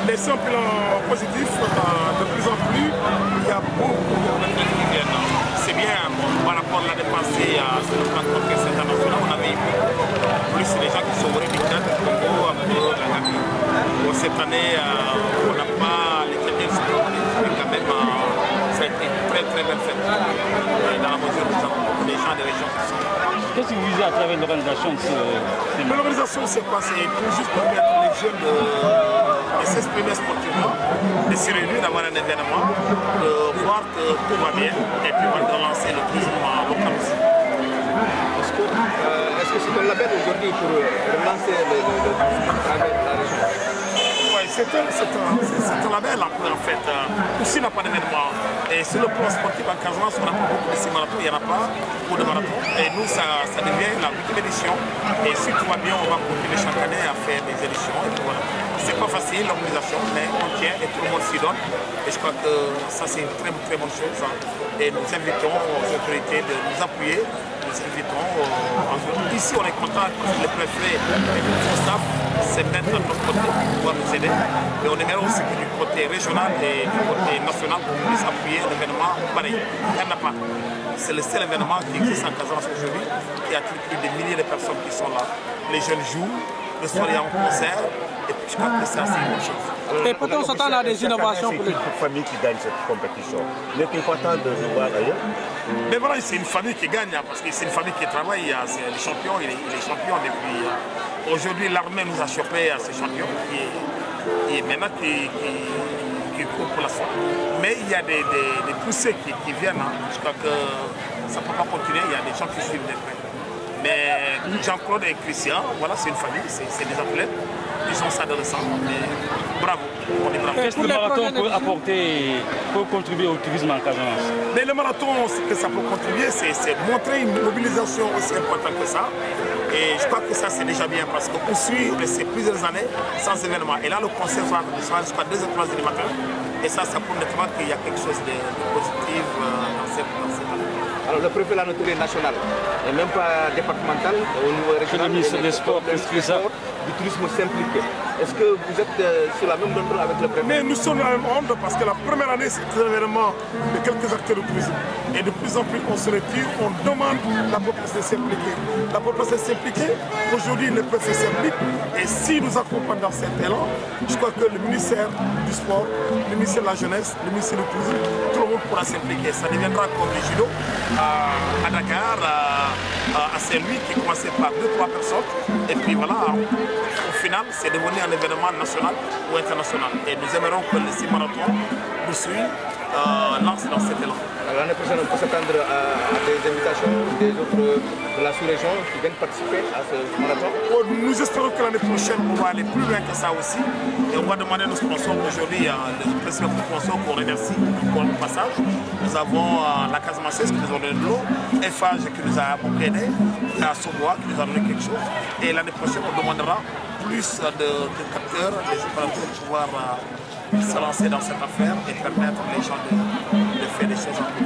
Mais c'est un plan positif, de plus en plus, il y a beaucoup de qui viennent. C'est bien, par rapport à l'année passée, sur le plan de conquête international, on avait plus les gens qui sont venus du Congo, un peu la Gambie. Bon, cette année, on n'a pas les Kenyans, mais quand même, ça a été une très très belle fête. Dans la mesure où nous avons beaucoup de gens des régions qui sont. Qu'est-ce que vous visez à travers l'organisation de ces L'organisation, c'est quoi? C'est tout juste permettre les jeunes de s'exprimer sportivement, de se réunir, d'avoir un événement, de voir que tout va bien et puis de lancer le tourisme local aussi. Est-ce que c'est un label aujourd'hui pour relancer le tourisme à travers la région? Oui, c'est un label en fait. Aussi, il n'y a pas d'événement. Et sur le plan sportif en Casamance, on n'a pas beaucoup de marathons, il n'y en a pas beaucoup de marathons. Et nous, ça devient la 8e édition. Et si tout va bien, on va continuer chaque année à faire des éditions. Et puis voilà. C'est pas facile l'organisation, mais on tient et tout le monde s'y donne. Et je crois que ça, c'est une très très bonne chose. Et nous invitons aux autorités de nous appuyer. Nous invitons ici, on est content parce que le préfet et le staff se mettent à notre côté pour pouvoir nous aider. Mais on aimerait aussi que du côté régional et du côté national, qu'on puisse appuyer l'événement pareil. Il n'y en a pas. C'est le seul événement qui existe en Casamance aujourd'hui, qui attire plus de milliers de personnes qui sont là. Les jeunes jouent, le soir il y a un concert, et puis je crois que ça c'est une bonne chose. Et peut-on s'attendre à des innovations pour les familles qui gagnent cette compétition? N'est-il pas temps de le voir ailleurs? Mais voilà, c'est une famille qui gagne, parce que c'est une famille qui travaille. C'est le champion, il est champion depuis. Aujourd'hui, l'armée nous a chopé à ce champion qui est maintenant qui court pour la soie. Mais il y a des poussées qui viennent. Je crois que ça ne peut pas continuer, il y a des gens qui suivent de près. Mais Jean-Claude et Christian, voilà, c'est une famille, c'est des athlètes. Ils sont adolescents, mais bravo, on est bravo. Qu'est-ce que le marathon peut apporter, pour contribuer au tourisme en Casamance? Mais le marathon, ce que ça peut contribuer, c'est montrer une mobilisation aussi importante que ça. Et je crois que ça, c'est déjà bien parce qu'on suit ces plusieurs années sans événement. Et là, le concert sera jusqu'à 2h, 3h du matin. Et ça prouve nettement qu'il y a quelque chose de positif dans cette année. Alors le préfet l'a noté national, et même pas départemental, au niveau régional, le ministre des Sports, du tourisme s'implique. Est-ce que vous êtes sur la même onde avec le préfet? Mais nous sommes sur la même onde parce que la première année, c'était un événement de quelques acteurs de tourisme. Et de plus en plus, on se retire, on demande la population de s'impliquer. La population de s'impliquer, aujourd'hui, le préfet s'implique. Et si nous accompagnons dans cet élan, je crois que le ministère du Sport, le ministère de la Jeunesse, le ministère du Tourisme, tout le monde pourra s'impliquer. Ça deviendra comme les judo à Dakar, à Saint-Louis, qui commençait par 2-3 personnes. Et puis voilà, au final, c'est devenu un événement national ou international. Et nous aimerons que les 6 marathons nous suivent, lancent dans cet élan. L'année prochaine, on peut s'attendre à des invitations des autres de la sous-région qui viennent participer à ce marathon. Nous espérons que l'année prochaine, on va aller plus loin que ça aussi. Et on va demander à nos sponsors aujourd'hui, les principaux sponsors qu'on remercie pour le passage. Nous avons la Casamance qui nous a donné de l'eau, FH qui nous a beaucoup aidé, la Sobois qui nous a donné quelque chose. Et l'année prochaine, on demandera plus de capteurs, des opérateurs pour pouvoir se lancer dans cette affaire et permettre aux gens de faire des choses en plus.